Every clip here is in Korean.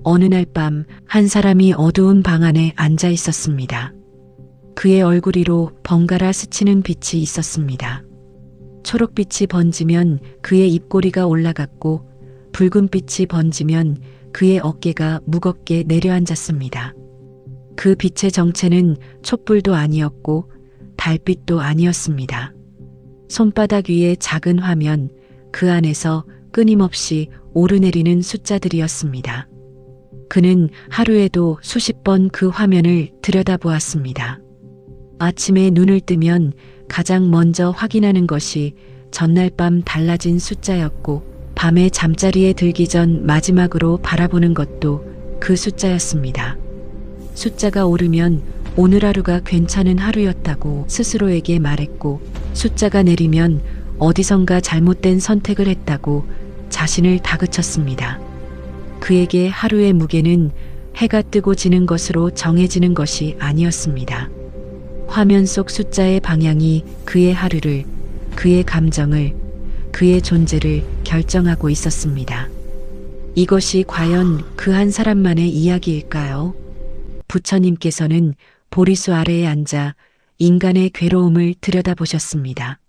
어느 날 밤 한 사람이 어두운 방 안에 앉아 있었습니다. 그의 얼굴 위로 번갈아 스치는 빛이 있었습니다. 초록빛이 번지면 그의 입꼬리가 올라갔고 붉은빛이 번지면 그의 어깨가 무겁게 내려앉았습니다. 그 빛의 정체는 촛불도 아니었고 달빛도 아니었습니다. 손바닥 위의 작은 화면, 그 안에서 끊임없이 오르내리는 숫자들이었습니다. 그는 하루에도 수십 번 그 화면을 들여다보았습니다. 아침에 눈을 뜨면 가장 먼저 확인하는 것이 전날 밤 달라진 숫자였고, 밤에 잠자리에 들기 전 마지막으로 바라보는 것도 그 숫자였습니다. 숫자가 오르면 오늘 하루가 괜찮은 하루였다고 스스로에게 말했고, 숫자가 내리면 어디선가 잘못된 선택을 했다고 자신을 다그쳤습니다. 그에게 하루의 무게는 해가 뜨고 지는 것으로 정해지는 것이 아니었습니다. 화면 속 숫자의 방향이 그의 하루를, 그의 감정을, 그의 존재를 결정하고 있었습니다. 이것이 과연 그 한 사람만의 이야기일까요? 부처님께서는 보리수 아래에 앉아 인간의 괴로움을 들여다보셨습니다.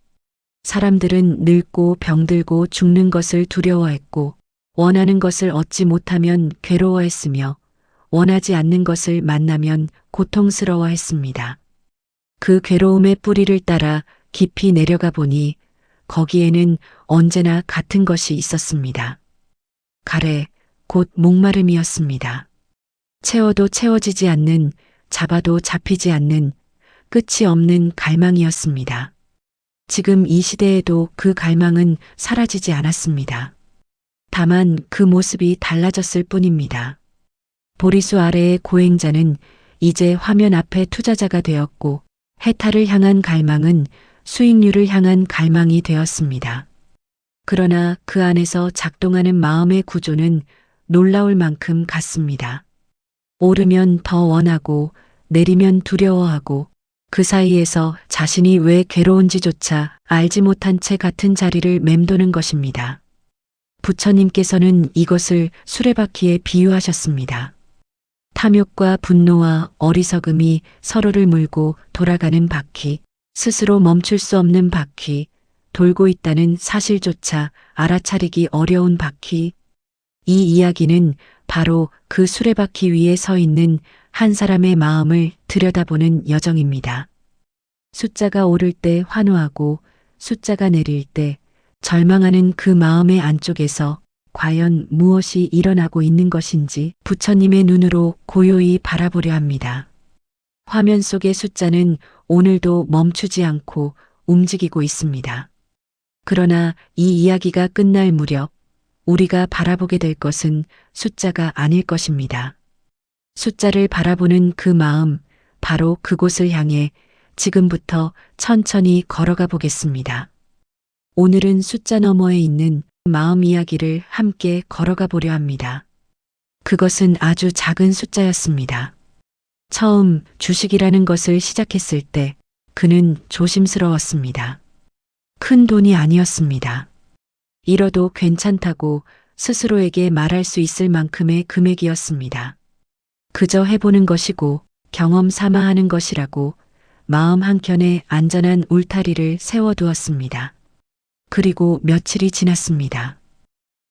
사람들은 늙고 병들고 죽는 것을 두려워했고, 원하는 것을 얻지 못하면 괴로워했으며, 원하지 않는 것을 만나면 고통스러워했습니다. 그 괴로움의 뿌리를 따라 깊이 내려가 보니 거기에는 언제나 같은 것이 있었습니다. 가래, 곧 목마름이었습니다. 채워도 채워지지 않는, 잡아도 잡히지 않는, 끝이 없는 갈망이었습니다. 지금 이 시대에도 그 갈망은 사라지지 않았습니다. 다만 그 모습이 달라졌을 뿐입니다. 보리수 아래의 고행자는 이제 화면 앞에 투자자가 되었고, 해탈을 향한 갈망은 수익률을 향한 갈망이 되었습니다. 그러나 그 안에서 작동하는 마음의 구조는 놀라울 만큼 같습니다. 오르면 더 원하고, 내리면 두려워하고, 그 사이에서 자신이 왜 괴로운지조차 알지 못한 채 같은 자리를 맴도는 것입니다. 부처님께서는 이것을 수레바퀴에 비유하셨습니다. 탐욕과 분노와 어리석음이 서로를 물고 돌아가는 바퀴, 스스로 멈출 수 없는 바퀴, 돌고 있다는 사실조차 알아차리기 어려운 바퀴. 이 이야기는 바로 그 수레바퀴 위에 서 있는 한 사람의 마음을 들여다보는 여정입니다. 숫자가 오를 때 환호하고 숫자가 내릴 때 절망하는 그 마음의 안쪽에서 과연 무엇이 일어나고 있는 것인지 부처님의 눈으로 고요히 바라보려 합니다. 화면 속의 숫자는 오늘도 멈추지 않고 움직이고 있습니다. 그러나 이 이야기가 끝날 무렵 우리가 바라보게 될 것은 숫자가 아닐 것입니다. 숫자를 바라보는 그 마음, 바로 그곳을 향해 지금부터 천천히 걸어가 보겠습니다. 오늘은 숫자 너머에 있는 마음 이야기를 함께 걸어가 보려 합니다. 그것은 아주 작은 숫자였습니다. 처음 주식이라는 것을 시작했을 때 그는 조심스러웠습니다. 큰 돈이 아니었습니다. 잃어도 괜찮다고 스스로에게 말할 수 있을 만큼의 금액이었습니다. 그저 해보는 것이고 경험 삼아 하는 것이라고 마음 한켠에 안전한 울타리를 세워두었습니다. 그리고 며칠이 지났습니다.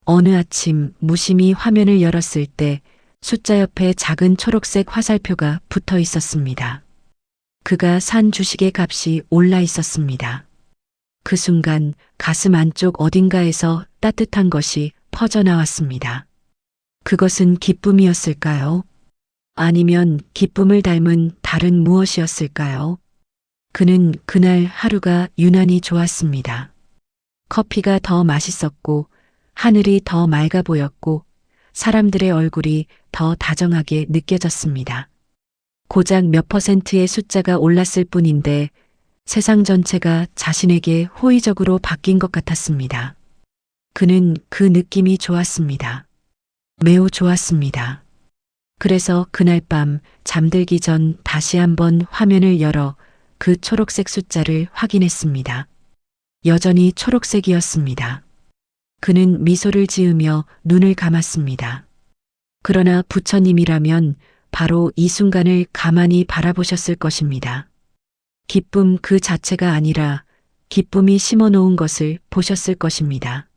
어느 아침 무심히 화면을 열었을 때 숫자 옆에 작은 초록색 화살표가 붙어 있었습니다. 그가 산 주식의 값이 올라 있었습니다. 그 순간 가슴 안쪽 어딘가에서 따뜻한 것이 퍼져나왔습니다. 그것은 기쁨이었을까요? 아니면 기쁨을 닮은 다른 무엇이었을까요? 그는 그날 하루가 유난히 좋았습니다. 커피가 더 맛있었고, 하늘이 더 맑아 보였고, 사람들의 얼굴이 더 다정하게 느껴졌습니다. 고작 몇 퍼센트의 숫자가 올랐을 뿐인데 세상 전체가 자신에게 호의적으로 바뀐 것 같았습니다. 그는 그 느낌이 좋았습니다. 매우 좋았습니다. 그래서 그날 밤 잠들기 전 다시 한번 화면을 열어 그 초록색 숫자를 확인했습니다. 여전히 초록색이었습니다. 그는 미소를 지으며 눈을 감았습니다. 그러나 부처님이라면 바로 이 순간을 가만히 바라보셨을 것입니다. 기쁨 그 자체가 아니라 기쁨이 심어 놓은 것을 보셨을 것입니다.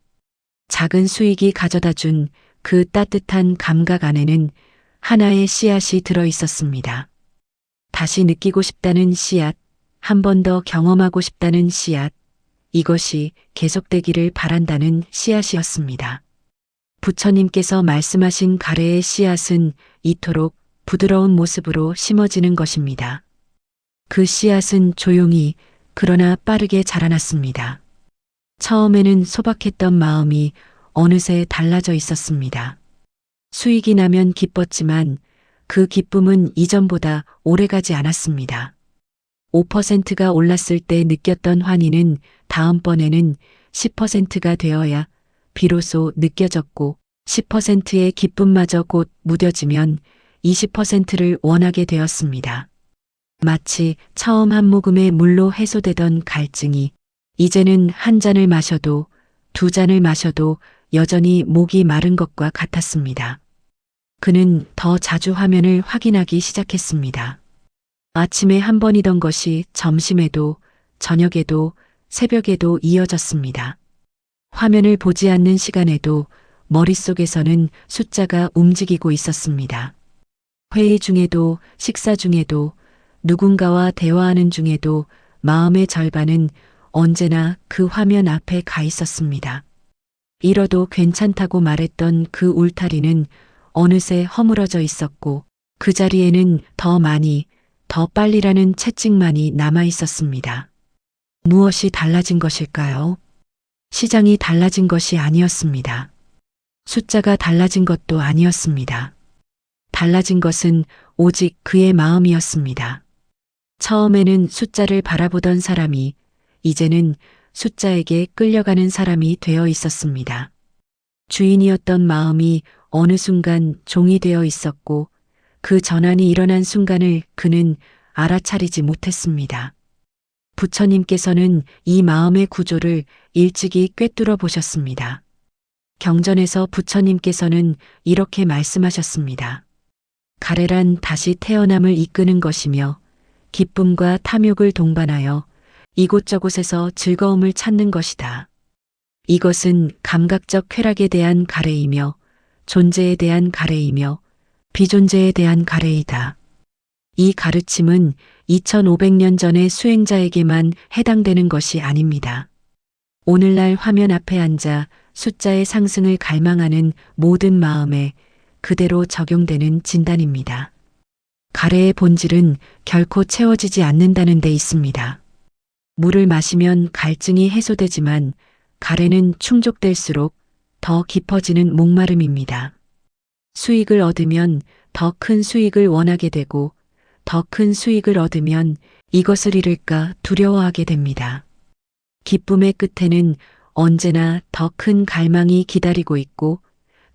작은 수익이 가져다 준 그 따뜻한 감각 안에는 하나의 씨앗이 들어 있었습니다. 다시 느끼고 싶다는 씨앗, 한 번 더 경험하고 싶다는 씨앗, 이것이 계속되기를 바란다는 씨앗이었습니다. 부처님께서 말씀하신 가래의 씨앗은 이토록 부드러운 모습으로 심어지는 것입니다. 그 씨앗은 조용히 그러나 빠르게 자라났습니다. 처음에는 소박했던 마음이 어느새 달라져 있었습니다. 수익이 나면 기뻤지만 그 기쁨은 이전보다 오래가지 않았습니다. 5%가 올랐을 때 느꼈던 환희는 다음번에는 10%가 되어야 비로소 느껴졌고 10%의 기쁨마저 곧 무뎌지면 20%를 원하게 되었습니다. 마치 처음 한 모금의 물로 해소되던 갈증이 이제는 한 잔을 마셔도 두 잔을 마셔도 여전히 목이 마른 것과 같았습니다. 그는 더 자주 화면을 확인하기 시작했습니다. 아침에 한 번이던 것이 점심에도 저녁에도 새벽에도 이어졌습니다. 화면을 보지 않는 시간에도 머릿속에서는 숫자가 움직이고 있었습니다. 회의 중에도 식사 중에도 누군가와 대화하는 중에도 마음의 절반은 언제나 그 화면 앞에 가 있었습니다. 잃어도 괜찮다고 말했던 그 울타리는 어느새 허물어져 있었고 그 자리에는 더 많이, 더 빨리라는 채찍만이 남아 있었습니다. 무엇이 달라진 것일까요? 시장이 달라진 것이 아니었습니다. 숫자가 달라진 것도 아니었습니다. 달라진 것은 오직 그의 마음이었습니다. 처음에는 숫자를 바라보던 사람이 이제는 숫자에게 끌려가는 사람이 되어 있었습니다. 주인이었던 마음이 어느 순간 종이 되어 있었고 그 전환이 일어난 순간을 그는 알아차리지 못했습니다. 부처님께서는 이 마음의 구조를 일찍이 꿰뚫어 보셨습니다. 경전에서 부처님께서는 이렇게 말씀하셨습니다. 가래란 다시 태어남을 이끄는 것이며 기쁨과 탐욕을 동반하여 이곳저곳에서 즐거움을 찾는 것이다. 이것은 감각적 쾌락에 대한 가래이며 존재에 대한 가래이며 비존재에 대한 가래이다. 이 가르침은 2500년 전의 수행자에게만 해당되는 것이 아닙니다. 오늘날 화면 앞에 앉아 숫자의 상승을 갈망하는 모든 마음에 그대로 적용되는 진단입니다. 가래의 본질은 결코 채워지지 않는다는 데 있습니다. 물을 마시면 갈증이 해소되지만 가래는 충족될수록 더 깊어지는 목마름입니다. 수익을 얻으면 더 큰 수익을 원하게 되고 더 큰 수익을 얻으면 이것을 잃을까 두려워하게 됩니다. 기쁨의 끝에는 언제나 더 큰 갈망이 기다리고 있고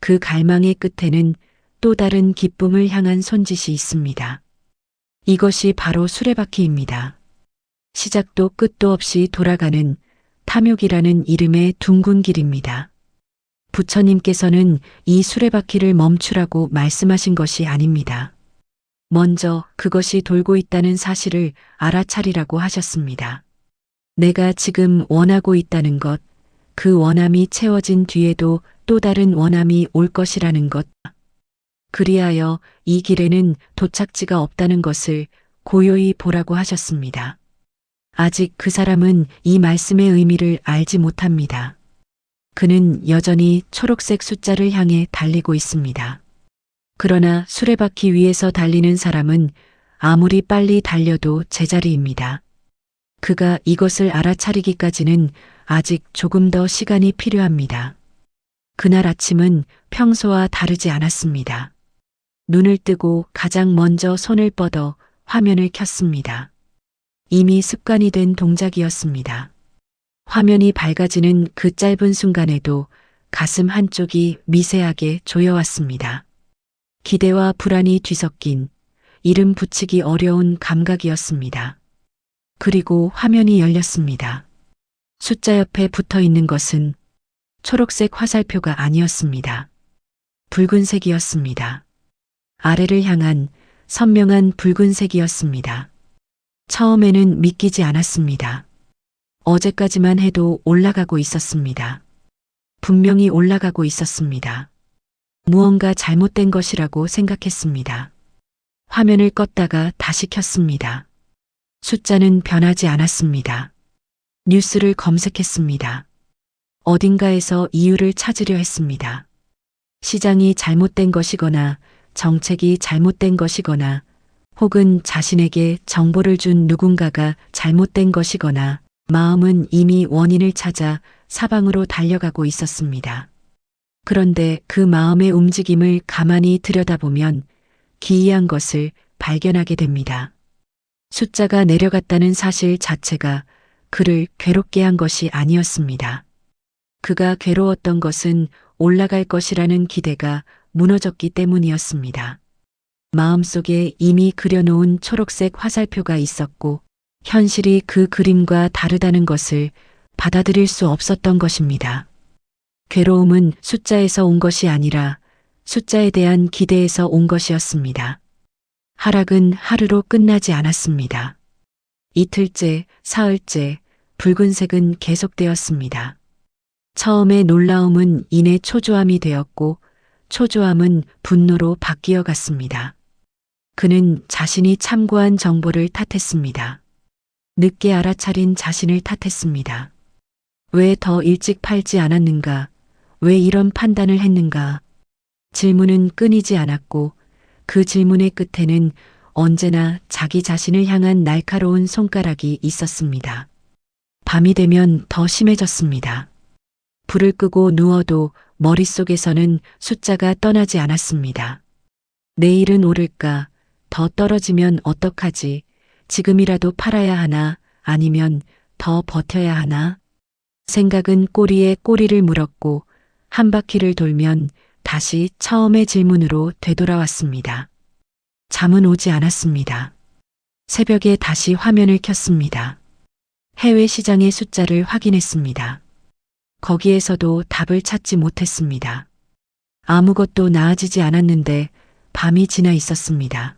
그 갈망의 끝에는 또 다른 기쁨을 향한 손짓이 있습니다. 이것이 바로 수레바퀴입니다. 시작도 끝도 없이 돌아가는 탐욕이라는 이름의 둥근 길입니다. 부처님께서는 이 수레바퀴를 멈추라고 말씀하신 것이 아닙니다. 먼저 그것이 돌고 있다는 사실을 알아차리라고 하셨습니다. 내가 지금 원하고 있다는 것, 그 원함이 채워진 뒤에도 또 다른 원함이 올 것이라는 것. 그리하여 이 길에는 도착지가 없다는 것을 고요히 보라고 하셨습니다. 아직 그 사람은 이 말씀의 의미를 알지 못합니다. 그는 여전히 초록색 숫자를 향해 달리고 있습니다. 그러나 수레바퀴 위에서 달리는 사람은 아무리 빨리 달려도 제자리입니다. 그가 이것을 알아차리기까지는 아직 조금 더 시간이 필요합니다. 그날 아침은 평소와 다르지 않았습니다. 눈을 뜨고 가장 먼저 손을 뻗어 화면을 켰습니다. 이미 습관이 된 동작이었습니다. 화면이 밝아지는 그 짧은 순간에도 가슴 한쪽이 미세하게 조여왔습니다. 기대와 불안이 뒤섞인 이름 붙이기 어려운 감각이었습니다. 그리고 화면이 열렸습니다. 숫자 옆에 붙어 있는 것은 초록색 화살표가 아니었습니다. 붉은색이었습니다. 아래를 향한 선명한 붉은색이었습니다. 처음에는 믿기지 않았습니다. 어제까지만 해도 올라가고 있었습니다. 분명히 올라가고 있었습니다. 무언가 잘못된 것이라고 생각했습니다. 화면을 껐다가 다시 켰습니다. 숫자는 변하지 않았습니다. 뉴스를 검색했습니다. 어딘가에서 이유를 찾으려 했습니다. 시장이 잘못된 것이거나 정책이 잘못된 것이거나 혹은 자신에게 정보를 준 누군가가 잘못된 것이거나 마음은 이미 원인을 찾아 사방으로 달려가고 있었습니다. 그런데 그 마음의 움직임을 가만히 들여다보면 기이한 것을 발견하게 됩니다. 숫자가 내려갔다는 사실 자체가 그를 괴롭게 한 것이 아니었습니다. 그가 괴로웠던 것은 올라갈 것이라는 기대가 무너졌기 때문이었습니다. 마음속에 이미 그려놓은 초록색 화살표가 있었고 현실이 그 그림과 다르다는 것을 받아들일 수 없었던 것입니다. 괴로움은 숫자에서 온 것이 아니라 숫자에 대한 기대에서 온 것이었습니다. 하락은 하루로 끝나지 않았습니다. 이틀째, 사흘째, 붉은색은 계속되었습니다. 처음에 놀라움은 이내 초조함이 되었고 초조함은 분노로 바뀌어 갔습니다. 그는 자신이 참고한 정보를 탓했습니다. 늦게 알아차린 자신을 탓했습니다. 왜 더 일찍 팔지 않았는가? 왜 이런 판단을 했는가? 질문은 끊이지 않았고 그 질문의 끝에는 언제나 자기 자신을 향한 날카로운 손가락이 있었습니다. 밤이 되면 더 심해졌습니다. 불을 끄고 누워도 머릿속에서는 숫자가 떠나지 않았습니다. 내일은 오를까? 더 떨어지면 어떡하지? 지금이라도 팔아야 하나? 아니면 더 버텨야 하나? 생각은 꼬리에 꼬리를 물었고 한 바퀴를 돌면 다시 처음의 질문으로 되돌아왔습니다. 잠은 오지 않았습니다. 새벽에 다시 화면을 켰습니다. 해외 시장의 숫자를 확인했습니다. 거기에서도 답을 찾지 못했습니다. 아무것도 나아지지 않았는데 밤이 지나 있었습니다.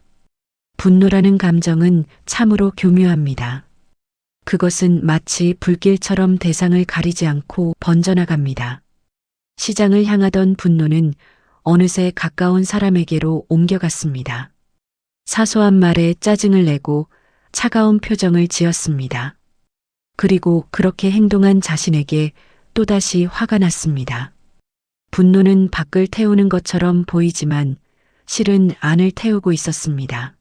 분노라는 감정은 참으로 교묘합니다. 그것은 마치 불길처럼 대상을 가리지 않고 번져나갑니다. 시장을 향하던 분노는 어느새 가까운 사람에게로 옮겨갔습니다. 사소한 말에 짜증을 내고 차가운 표정을 지었습니다. 그리고 그렇게 행동한 자신에게 또다시 화가 났습니다. 분노는 밖을 태우는 것처럼 보이지만 실은 안을 태우고 있었습니다.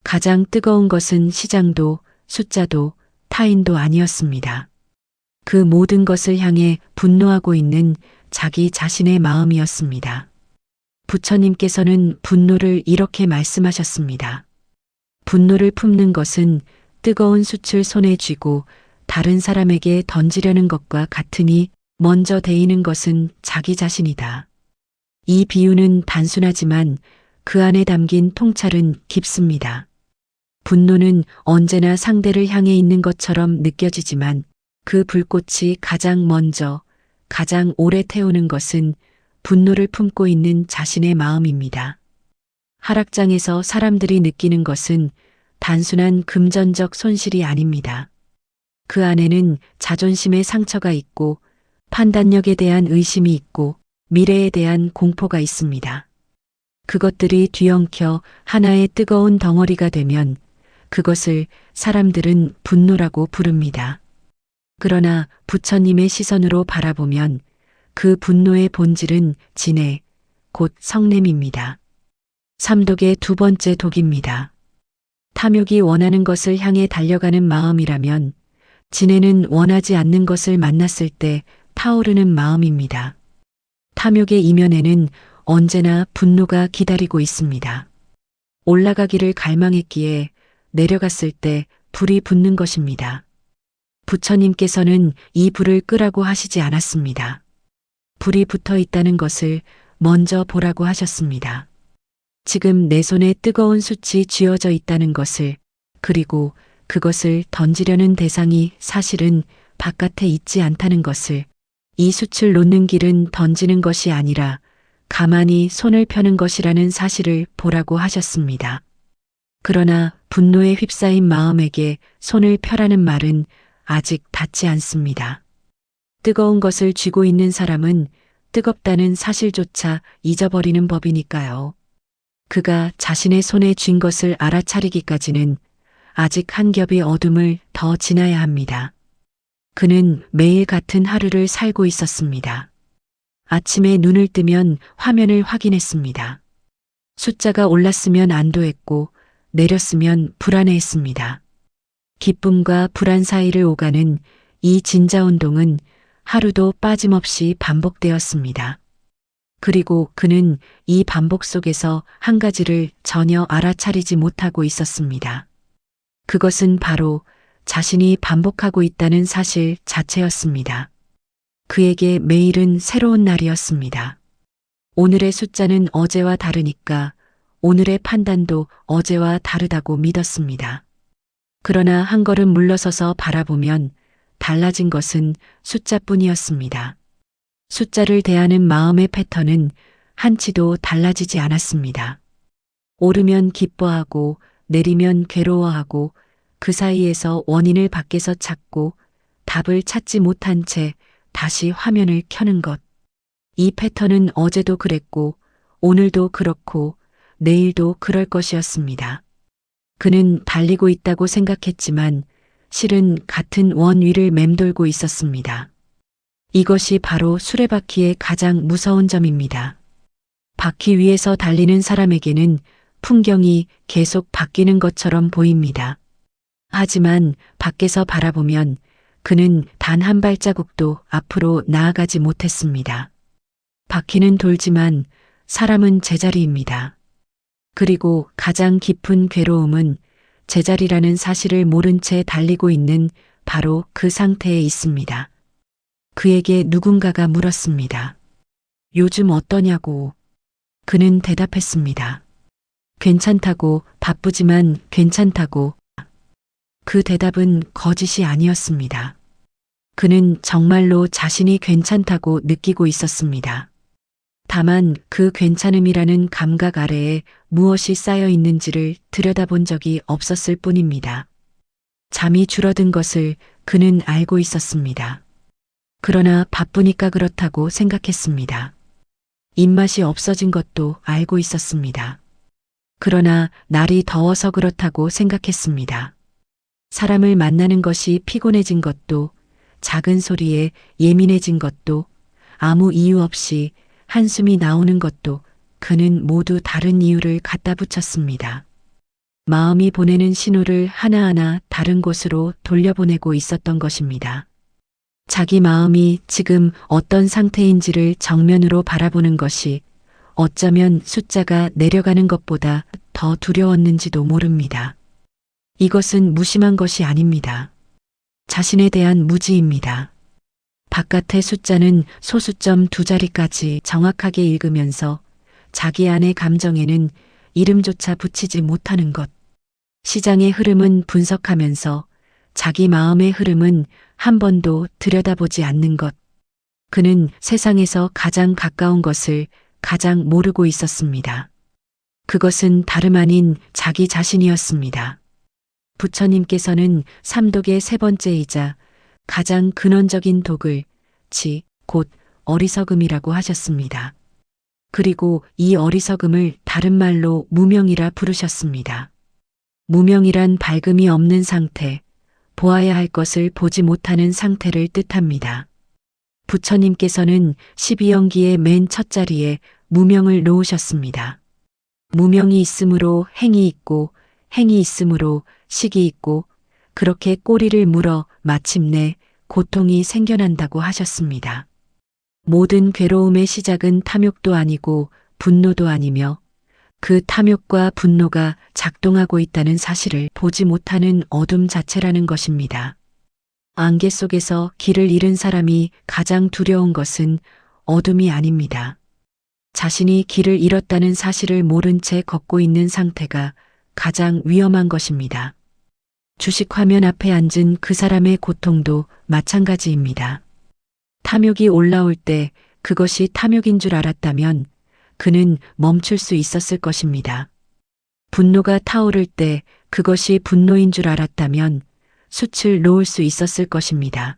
가장 뜨거운 것은 시장도 숫자도 타인도 아니었습니다. 그 모든 것을 향해 분노하고 있는 자기 자신의 마음이었습니다. 부처님께서는 분노를 이렇게 말씀하셨습니다. 분노를 품는 것은 뜨거운 숯을 손에 쥐고 다른 사람에게 던지려는 것과 같으니 먼저 데이는 것은 자기 자신이다. 이 비유는 단순하지만 그 안에 담긴 통찰은 깊습니다. 분노는 언제나 상대를 향해 있는 것처럼 느껴지지만 그 불꽃이 가장 먼저, 가장 오래 태우는 것은 분노를 품고 있는 자신의 마음입니다. 하락장에서 사람들이 느끼는 것은 단순한 금전적 손실이 아닙니다. 그 안에는 자존심의 상처가 있고 판단력에 대한 의심이 있고 미래에 대한 공포가 있습니다. 그것들이 뒤엉켜 하나의 뜨거운 덩어리가 되면 그것을 사람들은 분노라고 부릅니다. 그러나 부처님의 시선으로 바라보면 그 분노의 본질은 진해, 곧 성냄입니다. 삼독의 두 번째 독입니다. 탐욕이 원하는 것을 향해 달려가는 마음이라면 진해는 원하지 않는 것을 만났을 때 타오르는 마음입니다. 탐욕의 이면에는 언제나 분노가 기다리고 있습니다. 올라가기를 갈망했기에 내려갔을 때 불이 붙는 것입니다. 부처님께서는 이 불을 끄라고 하시지 않았습니다. 불이 붙어 있다는 것을 먼저 보라고 하셨습니다. 지금 내 손에 뜨거운 숯이 쥐어져 있다는 것을, 그리고 그것을 던지려는 대상이 사실은 바깥에 있지 않다는 것을, 이 숯을 놓는 길은 던지는 것이 아니라 가만히 손을 펴는 것이라는 사실을 보라고 하셨습니다. 그러나 분노에 휩싸인 마음에게 손을 펴라는 말은 아직 닿지 않습니다. 뜨거운 것을 쥐고 있는 사람은 뜨겁다는 사실조차 잊어버리는 법이니까요. 그가 자신의 손에 쥔 것을 알아차리기까지는 아직 한 겹의 어둠을 더 지나야 합니다. 그는 매일 같은 하루를 살고 있었습니다. 아침에 눈을 뜨면 화면을 확인했습니다. 숫자가 올랐으면 안도했고 내렸으면 불안해했습니다. 기쁨과 불안 사이를 오가는 이 진자운동은 하루도 빠짐없이 반복되었습니다. 그리고 그는 이 반복 속에서 한 가지를 전혀 알아차리지 못하고 있었습니다. 그것은 바로 자신이 반복하고 있다는 사실 자체였습니다. 그에게 매일은 새로운 날이었습니다. 오늘의 숫자는 어제와 다르니까 오늘의 판단도 어제와 다르다고 믿었습니다. 그러나 한 걸음 물러서서 바라보면 달라진 것은 숫자뿐이었습니다. 숫자를 대하는 마음의 패턴은 한치도 달라지지 않았습니다. 오르면 기뻐하고 내리면 괴로워하고 그 사이에서 원인을 밖에서 찾고 답을 찾지 못한 채 다시 화면을 켜는 것. 이 패턴은 어제도 그랬고 오늘도 그렇고 내일도 그럴 것이었습니다. 그는 달리고 있다고 생각했지만 실은 같은 원 위를 맴돌고 있었습니다. 이것이 바로 수레바퀴의 가장 무서운 점입니다. 바퀴 위에서 달리는 사람에게는 풍경이 계속 바뀌는 것처럼 보입니다. 하지만 밖에서 바라보면 그는 단 한 발자국도 앞으로 나아가지 못했습니다. 바퀴는 돌지만 사람은 제자리입니다. 그리고 가장 깊은 괴로움은 제자리라는 사실을 모른 채 달리고 있는 바로 그 상태에 있습니다. 그에게 누군가가 물었습니다. 요즘 어떠냐고. 그는 대답했습니다. 괜찮다고, 바쁘지만 괜찮다고. 그 대답은 거짓이 아니었습니다. 그는 정말로 자신이 괜찮다고 느끼고 있었습니다. 다만 그 괜찮음이라는 감각 아래에 무엇이 쌓여 있는지를 들여다본 적이 없었을 뿐입니다. 잠이 줄어든 것을 그는 알고 있었습니다. 그러나 바쁘니까 그렇다고 생각했습니다. 입맛이 없어진 것도 알고 있었습니다. 그러나 날이 더워서 그렇다고 생각했습니다. 사람을 만나는 것이 피곤해진 것도, 작은 소리에 예민해진 것도, 아무 이유 없이 한숨이 나오는 것도 그는 모두 다른 이유를 갖다 붙였습니다. 마음이 보내는 신호를 하나하나 다른 곳으로 돌려보내고 있었던 것입니다. 자기 마음이 지금 어떤 상태인지를 정면으로 바라보는 것이 어쩌면 숫자가 내려가는 것보다 더 두려웠는지도 모릅니다. 이것은 무심한 것이 아닙니다. 자신에 대한 무지입니다. 바깥의 숫자는 소수점 두 자리까지 정확하게 읽으면서 자기 안의 감정에는 이름조차 붙이지 못하는 것. 시장의 흐름은 분석하면서 자기 마음의 흐름은 한 번도 들여다보지 않는 것. 그는 세상에서 가장 가까운 것을 가장 모르고 있었습니다. 그것은 다름 아닌 자기 자신이었습니다. 부처님께서는 삼독의 세 번째이자 가장 근원적인 독을 곧 어리석음이라고 하셨습니다. 그리고 이 어리석음을 다른 말로 무명이라 부르셨습니다. 무명이란 밝음이 없는 상태, 보아야 할 것을 보지 못하는 상태를 뜻합니다. 부처님께서는 12연기의 맨 첫 자리에 무명을 놓으셨습니다. 무명이 있으므로 행이 있고 행이 있으므로 식이 있고 그렇게 꼬리를 물어 마침내 고통이 생겨난다고 하셨습니다. 모든 괴로움의 시작은 탐욕도 아니고 분노도 아니며 그 탐욕과 분노가 작동하고 있다는 사실을 보지 못하는 어둠 자체라는 것입니다. 안개 속에서 길을 잃은 사람이 가장 두려운 것은 어둠이 아닙니다. 자신이 길을 잃었다는 사실을 모른 채 걷고 있는 상태가 가장 위험한 것입니다. 주식 화면 앞에 앉은 그 사람의 고통도 마찬가지입니다. 탐욕이 올라올 때 그것이 탐욕인 줄 알았다면 그는 멈출 수 있었을 것입니다. 분노가 타오를 때 그것이 분노인 줄 알았다면 숯을 놓을 수 있었을 것입니다.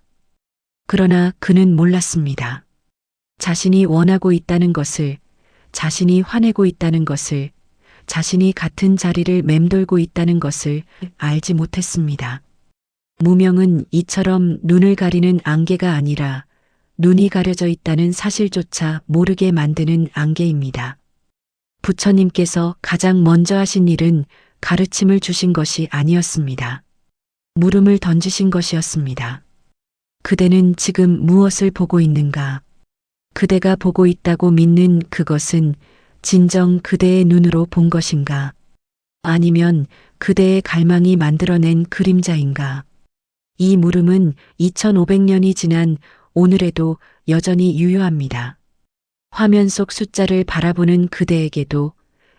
그러나 그는 몰랐습니다. 자신이 원하고 있다는 것을, 자신이 화내고 있다는 것을, 자신이 같은 자리를 맴돌고 있다는 것을 알지 못했습니다. 무명은 이처럼 눈을 가리는 안개가 아니라 눈이 가려져 있다는 사실조차 모르게 만드는 안개입니다. 부처님께서 가장 먼저 하신 일은 가르침을 주신 것이 아니었습니다. 물음을 던지신 것이었습니다. 그대는 지금 무엇을 보고 있는가? 그대가 보고 있다고 믿는 그것은 진정 그대의 눈으로 본 것인가? 아니면 그대의 갈망이 만들어낸 그림자인가? 이 물음은 2500년이 지난 오늘에도 여전히 유효합니다. 화면 속 숫자를 바라보는 그대에게도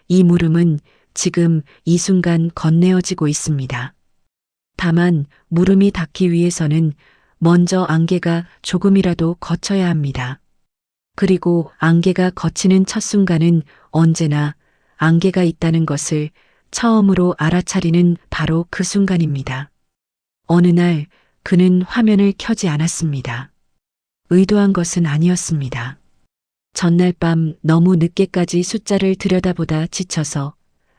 이 물음은 지금 이 순간 건네어지고 있습니다. 다만 물음이 닿기 위해서는 먼저 안개가 조금이라도 거쳐야 합니다. 그리고 안개가 거치는 첫 순간은 언제나 안개가 있다는 것을 처음으로 알아차리는 바로 그 순간입니다. 어느 날 그는 화면을 켜지 않았습니다. 의도한 것은 아니었습니다. 전날 밤 너무 늦게까지 숫자를 들여다보다 지쳐서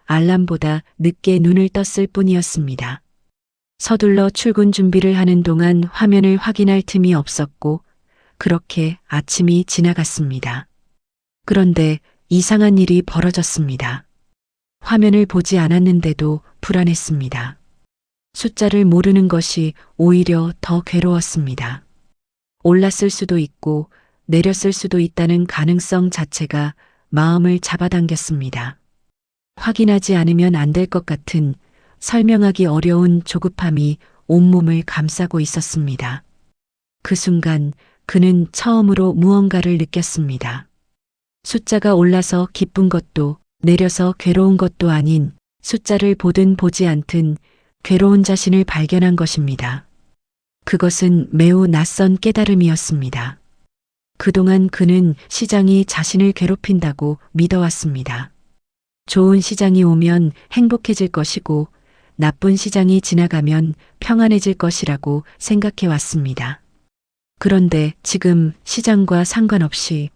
알람보다 늦게 눈을 떴을 뿐이었습니다. 서둘러 출근 준비를 하는 동안 화면을 확인할 틈이 없었고 그렇게 아침이 지나갔습니다. 그런데 이상한 일이 벌어졌습니다. 화면을 보지 않았는데도 불안했습니다. 숫자를 모르는 것이 오히려 더 괴로웠습니다. 올랐을 수도 있고 내렸을 수도 있다는 가능성 자체가 마음을 잡아당겼습니다. 확인하지 않으면 안 될 것 같은 설명하기 어려운 조급함이 온몸을 감싸고 있었습니다. 그 순간 그는 처음으로 무언가를 느꼈습니다. 숫자가 올라서 기쁜 것도 내려서 괴로운 것도 아닌 숫자를 보든 보지 않든 괴로운 자신을 발견한 것입니다. 그것은 매우 낯선 깨달음이었습니다. 그동안 그는 시장이 자신을 괴롭힌다고 믿어왔습니다. 좋은 시장이 오면 행복해질 것이고 나쁜 시장이 지나가면 평안해질 것이라고 생각해왔습니다. 그런데 지금 시장과 상관없이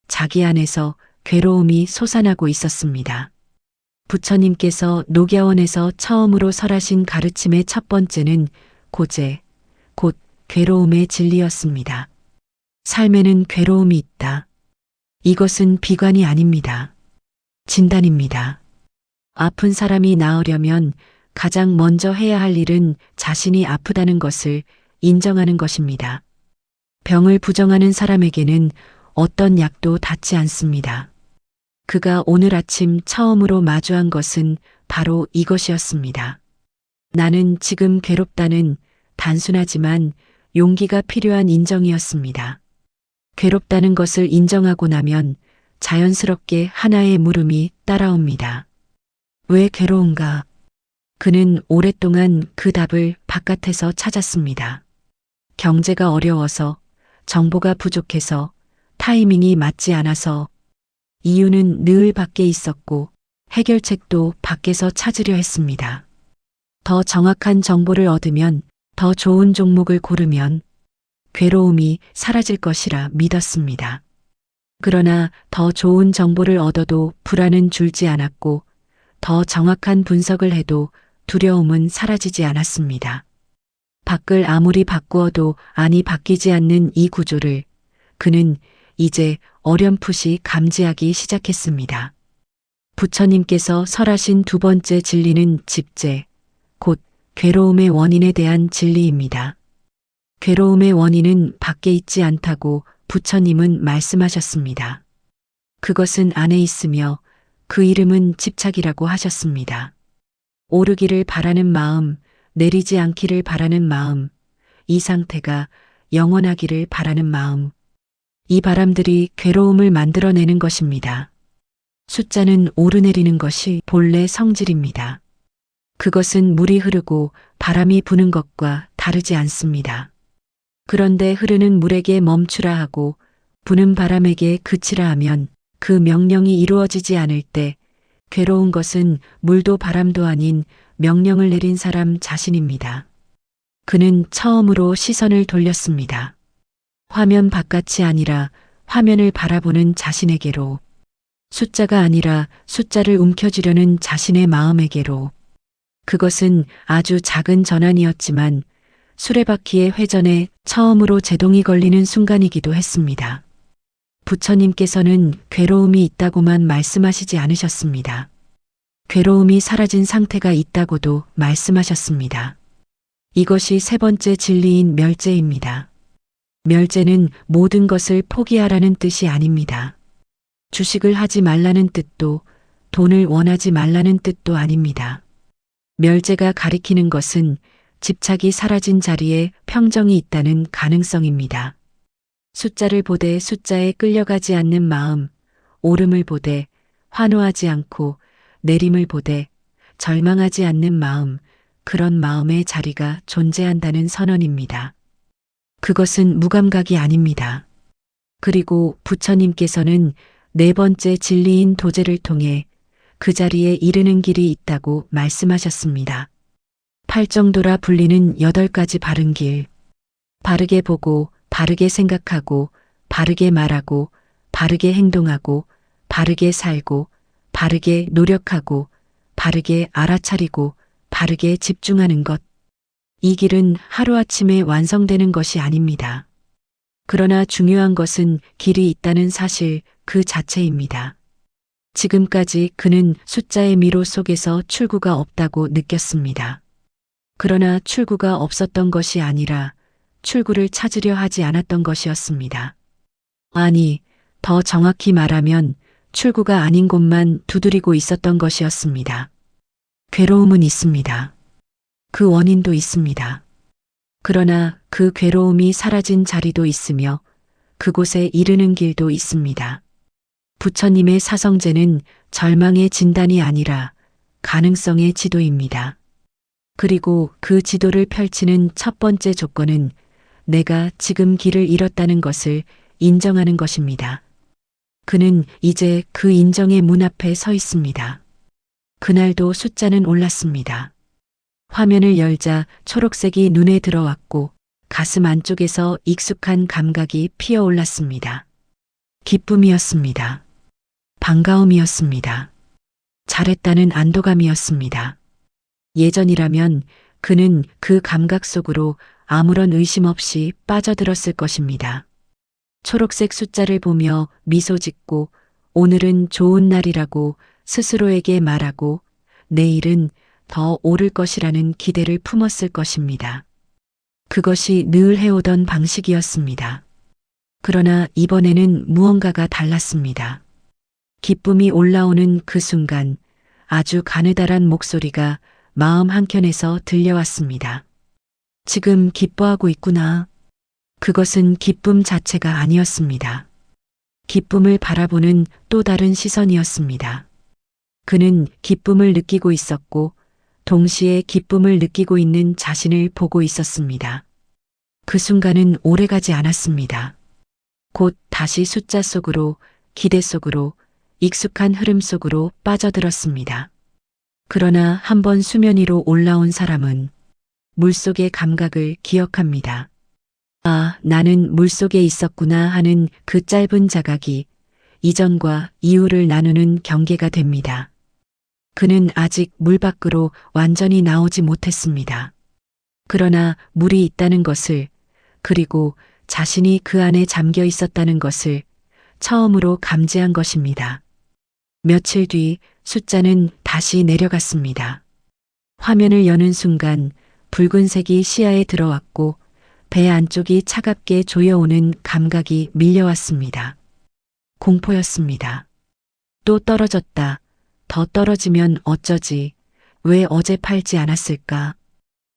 자기 안에서 괴로움이 솟아나고 있었습니다. 부처님께서 녹야원에서 처음으로 설하신 가르침의 첫 번째는 고제, 곧 괴로움의 진리였습니다. 삶에는 괴로움이 있다. 이것은 비관이 아닙니다. 진단입니다. 아픈 사람이 나으려면 가장 먼저 해야 할 일은 자신이 아프다는 것을 인정하는 것입니다. 병을 부정하는 사람에게는 어떤 약도 닿지 않습니다. 그가 오늘 아침 처음으로 마주한 것은 바로 이것이었습니다. 나는 지금 괴롭다는 단순하지만 용기가 필요한 인정이었습니다. 괴롭다는 것을 인정하고 나면 자연스럽게 하나의 물음이 따라옵니다. 왜 괴로운가? 그는 오랫동안 그 답을 바깥에서 찾았습니다. 경제가 어려워서, 정보가 부족해서, 타이밍이 맞지 않아서, 이유는 늘 밖에 있었고 해결책도 밖에서 찾으려 했습니다. 더 정확한 정보를 얻으면, 더 좋은 종목을 고르면 괴로움이 사라질 것이라 믿었습니다. 그러나 더 좋은 정보를 얻어도 불안은 줄지 않았고 더 정확한 분석을 해도 두려움은 사라지지 않았습니다. 밖을 아무리 바꾸어도 안이 바뀌지 않는 이 구조를 그는 이제 어렴풋이 감지하기 시작했습니다. 부처님께서 설하신 두 번째 진리는 집제, 곧 괴로움의 원인에 대한 진리입니다. 괴로움의 원인은 밖에 있지 않다고 부처님은 말씀하셨습니다. 그것은 안에 있으며 그 이름은 집착이라고 하셨습니다. 오르기를 바라는 마음, 내리지 않기를 바라는 마음, 이 상태가 영원하기를 바라는 마음. 이 바람들이 괴로움을 만들어내는 것입니다. 숫자는 오르내리는 것이 본래 성질입니다. 그것은 물이 흐르고 바람이 부는 것과 다르지 않습니다. 그런데 흐르는 물에게 멈추라 하고 부는 바람에게 그치라 하면 그 명령이 이루어지지 않을 때 괴로운 것은 물도 바람도 아닌 명령을 내린 사람 자신입니다. 그는 처음으로 시선을 돌렸습니다. 화면 바깥이 아니라 화면을 바라보는 자신에게로, 숫자가 아니라 숫자를 움켜쥐려는 자신의 마음에게로. 그것은 아주 작은 전환이었지만 수레바퀴의 회전에 처음으로 제동이 걸리는 순간이기도 했습니다. 부처님께서는 괴로움이 있다고만 말씀하시지 않으셨습니다. 괴로움이 사라진 상태가 있다고도 말씀하셨습니다. 이것이 세 번째 진리인 멸제입니다. 멸제는 모든 것을 포기하라는 뜻이 아닙니다. 주식을 하지 말라는 뜻도, 돈을 원하지 말라는 뜻도 아닙니다. 멸제가 가리키는 것은 집착이 사라진 자리에 평정이 있다는 가능성입니다. 숫자를 보되 숫자에 끌려가지 않는 마음, 오름을 보되 환호하지 않고 내림을 보되 절망하지 않는 마음, 그런 마음의 자리가 존재한다는 선언입니다. 그것은 무감각이 아닙니다. 그리고 부처님께서는 네 번째 진리인 도제를 통해 그 자리에 이르는 길이 있다고 말씀하셨습니다. 팔정도라 불리는 8가지 바른 길. 바르게 보고, 바르게 생각하고, 바르게 말하고, 바르게 행동하고, 바르게 살고, 바르게 노력하고, 바르게 알아차리고, 바르게 집중하는 것. 이 길은 하루아침에 완성되는 것이 아닙니다. 그러나 중요한 것은 길이 있다는 사실 그 자체입니다. 지금까지 그는 숫자의 미로 속에서 출구가 없다고 느꼈습니다. 그러나 출구가 없었던 것이 아니라 출구를 찾으려 하지 않았던 것이었습니다. 아니, 더 정확히 말하면 출구가 아닌 곳만 두드리고 있었던 것이었습니다. 괴로움은 있습니다. 그 원인도 있습니다. 그러나 그 괴로움이 사라진 자리도 있으며 그곳에 이르는 길도 있습니다. 부처님의 사성제는 절망의 진단이 아니라 가능성의 지도입니다. 그리고 그 지도를 펼치는 첫 번째 조건은 내가 지금 길을 잃었다는 것을 인정하는 것입니다. 그는 이제 그 인정의 문 앞에 서 있습니다. 그날도 숫자는 올랐습니다. 화면을 열자 초록색이 눈에 들어왔고 가슴 안쪽에서 익숙한 감각이 피어올랐습니다. 기쁨이었습니다. 반가움이었습니다. 잘했다는 안도감이었습니다. 예전이라면 그는 그 감각 속으로 아무런 의심 없이 빠져들었을 것입니다. 초록색 숫자를 보며 미소 짓고 오늘은 좋은 날이라고 스스로에게 말하고 내일은 더 오를 것이라는 기대를 품었을 것입니다. 그것이 늘 해오던 방식이었습니다. 그러나 이번에는 무언가가 달랐습니다. 기쁨이 올라오는 그 순간 아주 가느다란 목소리가 마음 한켠에서 들려왔습니다. 지금 기뻐하고 있구나. 그것은 기쁨 자체가 아니었습니다. 기쁨을 바라보는 또 다른 시선이었습니다. 그는 기쁨을 느끼고 있었고 동시에 기쁨을 느끼고 있는 자신을 보고 있었습니다. 그 순간은 오래가지 않았습니다. 곧 다시 숫자 속으로, 기대 속으로, 익숙한 흐름 속으로 빠져들었습니다. 그러나 한번 수면 위로 올라온 사람은 물속의 감각을 기억합니다. 아, 나는 물속에 있었구나 하는 그 짧은 자각이 이전과 이후를 나누는 경계가 됩니다. 그는 아직 물 밖으로 완전히 나오지 못했습니다. 그러나 물이 있다는 것을, 그리고 자신이 그 안에 잠겨 있었다는 것을 처음으로 감지한 것입니다. 며칠 뒤 숫자는 다시 내려갔습니다. 화면을 여는 순간 붉은색이 시야에 들어왔고 배 안쪽이 차갑게 조여오는 감각이 밀려왔습니다. 공포였습니다. 또 떨어졌다. 더 떨어지면 어쩌지? 왜 어제 팔지 않았을까?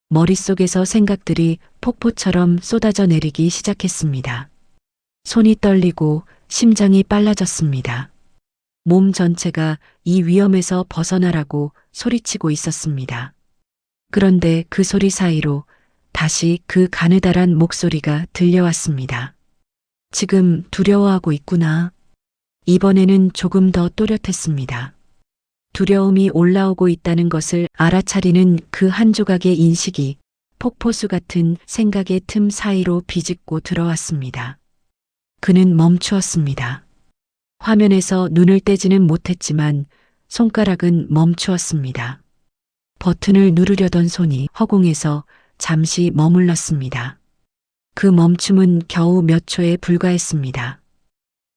머릿속에서 생각들이 폭포처럼 쏟아져 내리기 시작했습니다. 손이 떨리고 심장이 빨라졌습니다. 몸 전체가 이 위험에서 벗어나라고 소리치고 있었습니다. 그런데 그 소리 사이로 다시 그 가느다란 목소리가 들려왔습니다. 지금 두려워하고 있구나. 이번에는 조금 더 또렷했습니다. 두려움이 올라오고 있다는 것을 알아차리는 그 한 조각의 인식이 폭포수 같은 생각의 틈 사이로 비집고 들어왔습니다. 그는 멈추었습니다. 화면에서 눈을 떼지는 못했지만 손가락은 멈추었습니다. 버튼을 누르려던 손이 허공에서 잠시 머물렀습니다. 그 멈춤은 겨우 몇 초에 불과했습니다.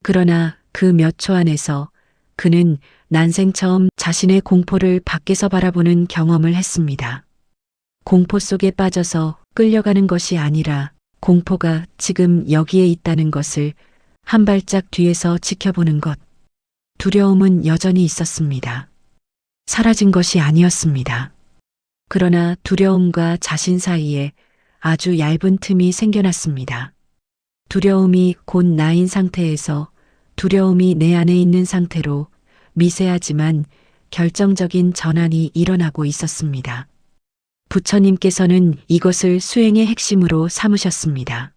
그러나 그 몇 초 안에서 그는 난생 처음 자신의 공포를 밖에서 바라보는 경험을 했습니다. 공포 속에 빠져서 끌려가는 것이 아니라 공포가 지금 여기에 있다는 것을 한 발짝 뒤에서 지켜보는 것. 두려움은 여전히 있었습니다. 사라진 것이 아니었습니다. 그러나 두려움과 자신 사이에 아주 얇은 틈이 생겨났습니다. 두려움이 곧 나인 상태에서 두려움이 내 안에 있는 상태로 미세하지만 결정적인 전환이 일어나고 있었습니다. 부처님께서는 이것을 수행의 핵심으로 삼으셨습니다.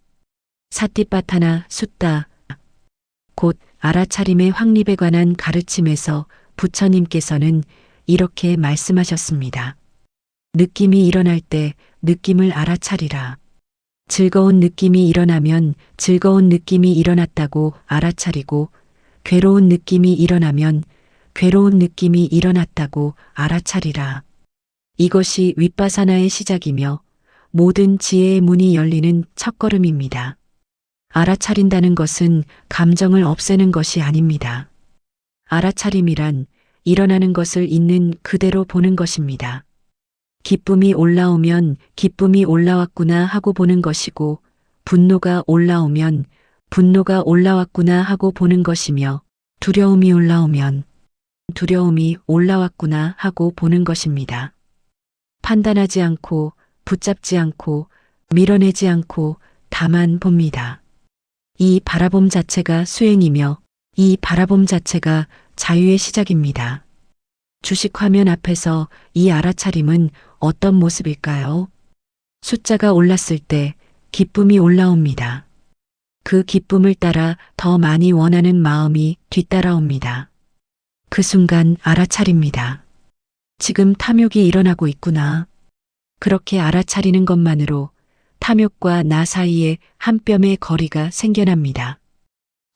사티파타나 숫다, 곧 알아차림의 확립에 관한 가르침에서 부처님께서는 이렇게 말씀하셨습니다. 느낌이 일어날 때 느낌을 알아차리라. 즐거운 느낌이 일어나면 즐거운 느낌이 일어났다고 알아차리고, 괴로운 느낌이 일어나면 괴로운 느낌이 일어났다고 알아차리라. 이것이 윗바사나의 시작이며 모든 지혜의 문이 열리는 첫걸음입니다. 알아차린다는 것은 감정을 없애는 것이 아닙니다. 알아차림이란 일어나는 것을 있는 그대로 보는 것입니다. 기쁨이 올라오면 기쁨이 올라왔구나 하고 보는 것이고, 분노가 올라오면 분노가 올라왔구나 하고 보는 것이며, 두려움이 올라오면 두려움이 올라왔구나 하고 보는 것입니다. 판단하지 않고 붙잡지 않고 밀어내지 않고 다만 봅니다. 이 바라봄 자체가 수행이며 이 바라봄 자체가 자유의 시작입니다. 주식 화면 앞에서 이 알아차림은 어떤 모습일까요? 숫자가 올랐을 때 기쁨이 올라옵니다. 그 기쁨을 따라 더 많이 원하는 마음이 뒤따라옵니다. 그 순간 알아차립니다. 지금 탐욕이 일어나고 있구나. 그렇게 알아차리는 것만으로 탐욕과 나 사이에 한 뼘의 거리가 생겨납니다.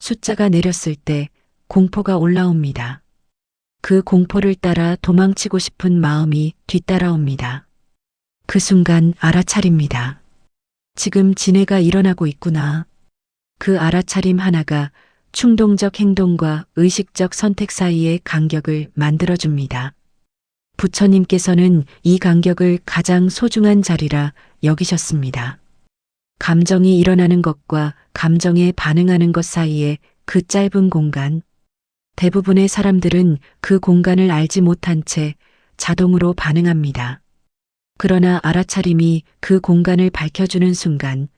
숫자가 내렸을 때 공포가 올라옵니다. 그 공포를 따라 도망치고 싶은 마음이 뒤따라옵니다. 그 순간 알아차립니다. 지금 진해가 일어나고 있구나. 그 알아차림 하나가 충동적 행동과 의식적 선택 사이의 간격을 만들어줍니다. 부처님께서는 이 간격을 가장 소중한 자리라 여기셨습니다. 감정이 일어나는 것과 감정에 반응하는 것 사이에 그 짧은 공간. 대부분의 사람들은 그 공간을 알지 못한 채 자동으로 반응합니다. 그러나 알아차림이 그 공간을 밝혀주는 순간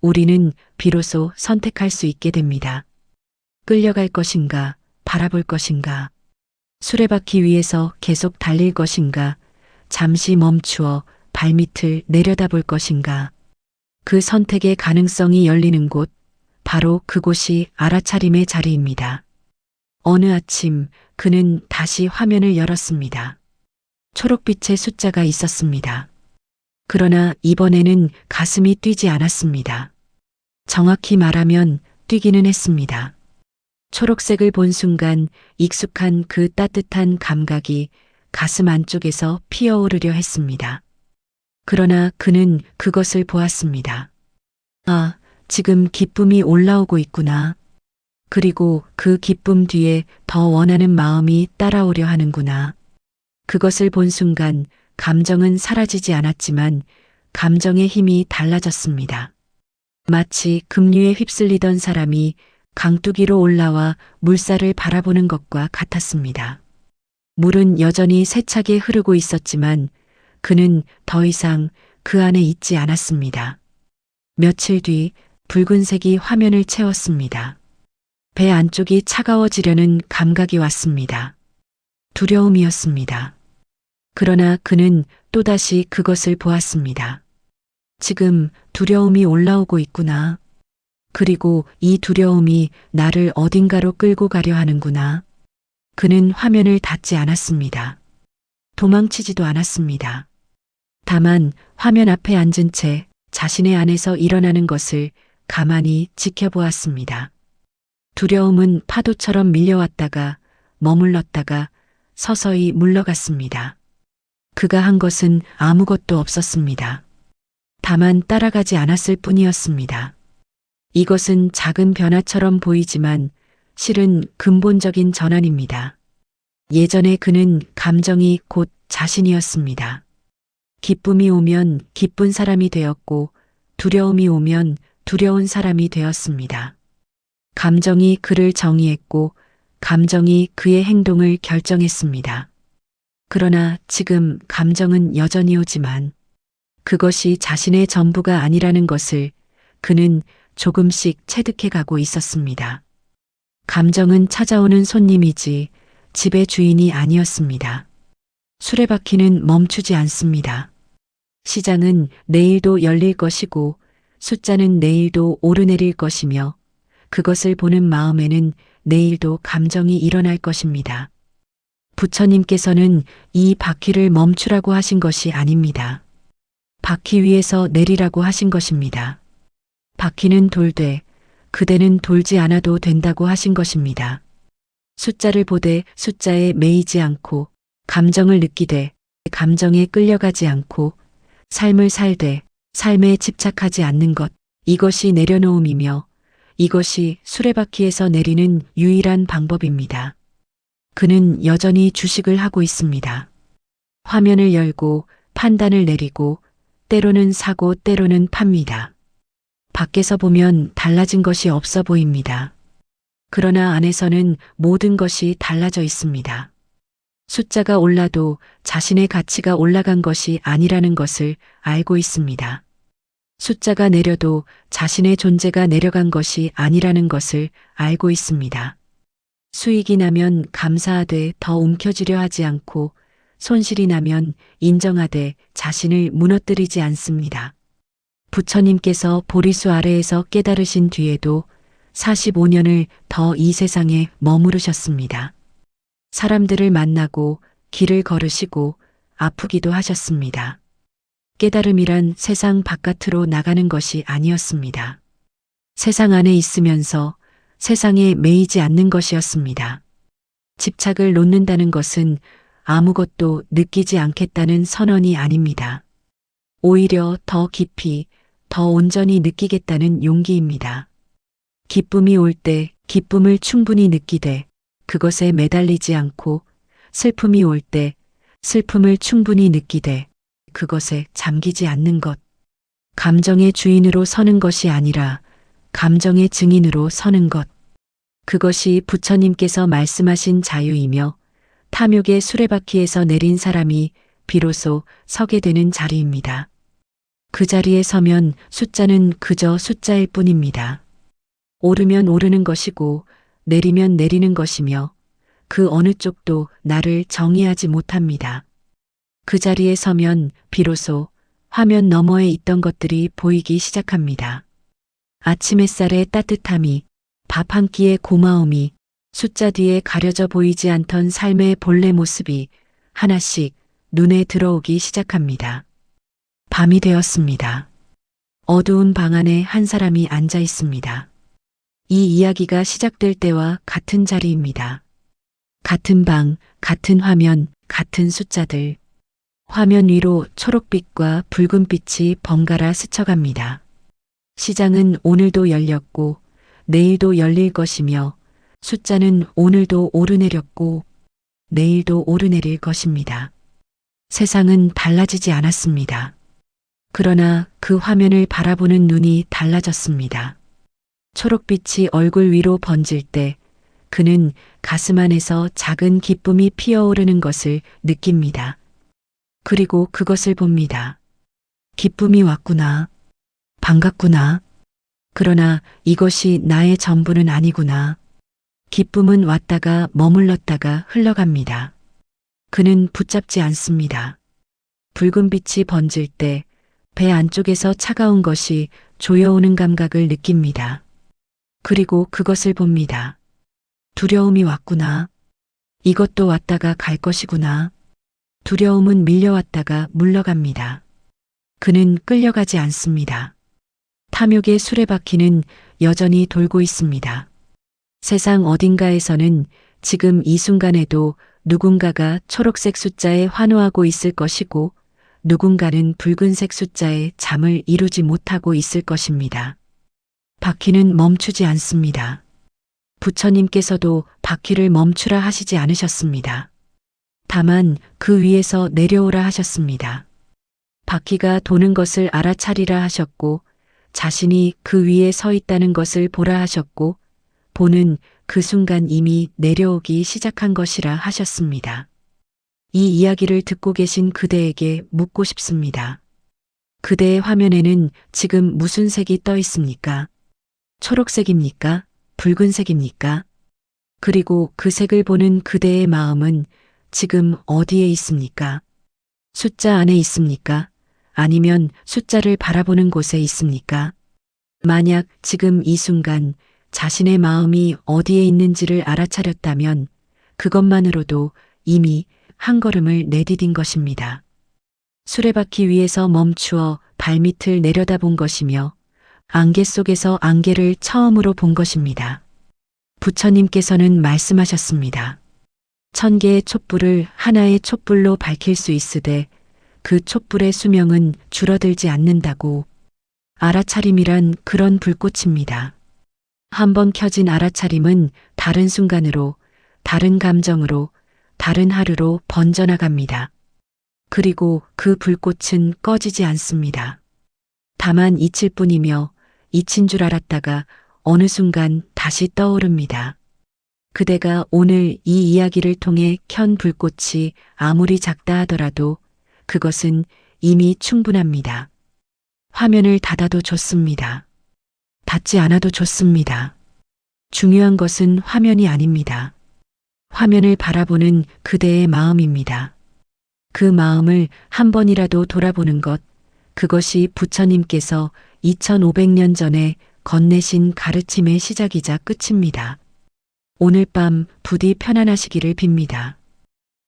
우리는 비로소 선택할 수 있게 됩니다. 끌려갈 것인가, 바라볼 것인가, 수레바퀴 위에서 계속 달릴 것인가, 잠시 멈추어 발밑을 내려다볼 것인가. 그 선택의 가능성이 열리는 곳, 바로 그곳이 알아차림의 자리입니다. 어느 아침 그는 다시 화면을 열었습니다. 초록빛의 숫자가 있었습니다. 그러나 이번에는 가슴이 뛰지 않았습니다. 정확히 말하면 뛰기는 했습니다. 초록색을 본 순간 익숙한 그 따뜻한 감각이 가슴 안쪽에서 피어오르려 했습니다. 그러나 그는 그것을 보았습니다. 아, 지금 기쁨이 올라오고 있구나. 그리고 그 기쁨 뒤에 더 원하는 마음이 따라오려 하는구나. 그것을 본 순간 감정은 사라지지 않았지만 감정의 힘이 달라졌습니다. 마치 급류에 휩쓸리던 사람이 강뚜기로 올라와 물살을 바라보는 것과 같았습니다. 물은 여전히 세차게 흐르고 있었지만 그는 더 이상 그 안에 있지 않았습니다. 며칠 뒤 붉은색이 화면을 채웠습니다. 배 안쪽이 차가워지려는 감각이 왔습니다. 두려움이었습니다. 그러나 그는 또다시 그것을 보았습니다. 지금 두려움이 올라오고 있구나. 그리고 이 두려움이 나를 어딘가로 끌고 가려 하는구나. 그는 화면을 닫지 않았습니다. 도망치지도 않았습니다. 다만 화면 앞에 앉은 채 자신의 안에서 일어나는 것을 가만히 지켜보았습니다. 두려움은 파도처럼 밀려왔다가 머물렀다가 서서히 물러갔습니다. 그가 한 것은 아무것도 없었습니다. 다만 따라가지 않았을 뿐이었습니다. 이것은 작은 변화처럼 보이지만 실은 근본적인 전환입니다. 예전에 그는 감정이 곧 자신이었습니다. 기쁨이 오면 기쁜 사람이 되었고 두려움이 오면 두려운 사람이 되었습니다. 감정이 그를 정의했고 감정이 그의 행동을 결정했습니다. 그러나 지금 감정은 여전히 오지만 그것이 자신의 전부가 아니라는 것을 그는 조금씩 체득해 가고 있었습니다. 감정은 찾아오는 손님이지 집의 주인이 아니었습니다. 수레바퀴는 멈추지 않습니다. 시장은 내일도 열릴 것이고 숫자는 내일도 오르내릴 것이며 그것을 보는 마음에는 내일도 감정이 일어날 것입니다. 부처님께서는 이 바퀴를 멈추라고 하신 것이 아닙니다. 바퀴 위에서 내리라고 하신 것입니다. 바퀴는 돌되 그대는 돌지 않아도 된다고 하신 것입니다. 숫자를 보되 숫자에 매이지 않고 감정을 느끼되 감정에 끌려가지 않고 삶을 살되 삶에 집착하지 않는 것, 이것이 내려놓음이며 이것이 수레바퀴에서 내리는 유일한 방법입니다. 그는 여전히 주식을 하고 있습니다. 화면을 열고 판단을 내리고 때로는 사고 때로는 팝니다. 밖에서 보면 달라진 것이 없어 보입니다. 그러나 안에서는 모든 것이 달라져 있습니다. 숫자가 올라도 자신의 가치가 올라간 것이 아니라는 것을 알고 있습니다. 숫자가 내려도 자신의 존재가 내려간 것이 아니라는 것을 알고 있습니다. 수익이 나면 감사하되 더 움켜쥐려 하지 않고 손실이 나면 인정하되 자신을 무너뜨리지 않습니다. 부처님께서 보리수 아래에서 깨달으신 뒤에도 45년을 더 이 세상에 머무르셨습니다. 사람들을 만나고 길을 걸으시고 아프기도 하셨습니다. 깨달음이란 세상 바깥으로 나가는 것이 아니었습니다. 세상 안에 있으면서 세상에 매이지 않는 것이었습니다. 집착을 놓는다는 것은 아무것도 느끼지 않겠다는 선언이 아닙니다. 오히려 더 깊이, 더 온전히 느끼겠다는 용기입니다. 기쁨이 올 때 기쁨을 충분히 느끼되 그것에 매달리지 않고 슬픔이 올 때 슬픔을 충분히 느끼되 그것에 잠기지 않는 것. 감정의 주인으로 서는 것이 아니라 감정의 증인으로 서는 것. 그것이 부처님께서 말씀하신 자유이며 탐욕의 수레바퀴에서 내린 사람이 비로소 서게 되는 자리입니다. 그 자리에 서면 숫자는 그저 숫자일 뿐입니다. 오르면 오르는 것이고 내리면 내리는 것이며 그 어느 쪽도 나를 정의하지 못합니다. 그 자리에 서면 비로소 화면 너머에 있던 것들이 보이기 시작합니다. 아침 햇살의 따뜻함이, 밥 한 끼의 고마움이, 숫자 뒤에 가려져 보이지 않던 삶의 본래 모습이 하나씩 눈에 들어오기 시작합니다. 밤이 되었습니다. 어두운 방 안에 한 사람이 앉아 있습니다. 이 이야기가 시작될 때와 같은 자리입니다. 같은 방, 같은 화면, 같은 숫자들. 화면 위로 초록빛과 붉은빛이 번갈아 스쳐갑니다. 시장은 오늘도 열렸고 내일도 열릴 것이며 숫자는 오늘도 오르내렸고 내일도 오르내릴 것입니다. 세상은 달라지지 않았습니다. 그러나 그 화면을 바라보는 눈이 달라졌습니다. 초록빛이 얼굴 위로 번질 때 그는 가슴 안에서 작은 기쁨이 피어오르는 것을 느낍니다. 그리고 그것을 봅니다. 기쁨이 왔구나. 반갑구나. 그러나 이것이 나의 전부는 아니구나. 기쁨은 왔다가 머물렀다가 흘러갑니다. 그는 붙잡지 않습니다. 붉은 빛이 번질 때 배 안쪽에서 차가운 것이 조여오는 감각을 느낍니다. 그리고 그것을 봅니다. 두려움이 왔구나. 이것도 왔다가 갈 것이구나. 두려움은 밀려왔다가 물러갑니다. 그는 끌려가지 않습니다. 탐욕의 수레바퀴는 여전히 돌고 있습니다. 세상 어딘가에서는 지금 이 순간에도 누군가가 초록색 숫자에 환호하고 있을 것이고 누군가는 붉은색 숫자에 잠을 이루지 못하고 있을 것입니다. 바퀴는 멈추지 않습니다. 부처님께서도 바퀴를 멈추라 하시지 않으셨습니다. 다만 그 위에서 내려오라 하셨습니다. 바퀴가 도는 것을 알아차리라 하셨고 자신이 그 위에 서 있다는 것을 보라 하셨고 보는 그 순간 이미 내려오기 시작한 것이라 하셨습니다. 이 이야기를 듣고 계신 그대에게 묻고 싶습니다. 그대의 화면에는 지금 무슨 색이 떠 있습니까? 초록색입니까? 붉은색입니까? 그리고 그 색을 보는 그대의 마음은 지금 어디에 있습니까? 숫자 안에 있습니까? 아니면 숫자를 바라보는 곳에 있습니까? 만약 지금 이 순간 자신의 마음이 어디에 있는지를 알아차렸다면 그것만으로도 이미 한 걸음을 내디딘 것입니다. 수레바퀴 위에서 멈추어 발밑을 내려다본 것이며 안개 속에서 안개를 처음으로 본 것입니다. 부처님께서는 말씀하셨습니다. 1000개의 촛불을 하나의 촛불로 밝힐 수 있으되 그 촛불의 수명은 줄어들지 않는다고. 알아차림이란 그런 불꽃입니다. 한번 켜진 알아차림은 다른 순간으로, 다른 감정으로, 다른 하루로 번져나갑니다. 그리고 그 불꽃은 꺼지지 않습니다. 다만 잊힐 뿐이며 잊힌 줄 알았다가 어느 순간 다시 떠오릅니다. 그대가 오늘 이 이야기를 통해 켠 불꽃이 아무리 작다 하더라도 그것은 이미 충분합니다. 화면을 닫아도 좋습니다. 닫지 않아도 좋습니다. 중요한 것은 화면이 아닙니다. 화면을 바라보는 그대의 마음입니다. 그 마음을 한 번이라도 돌아보는 것, 그것이 부처님께서 2500년 전에 건네신 가르침의 시작이자 끝입니다. 오늘 밤 부디 편안하시기를 빕니다.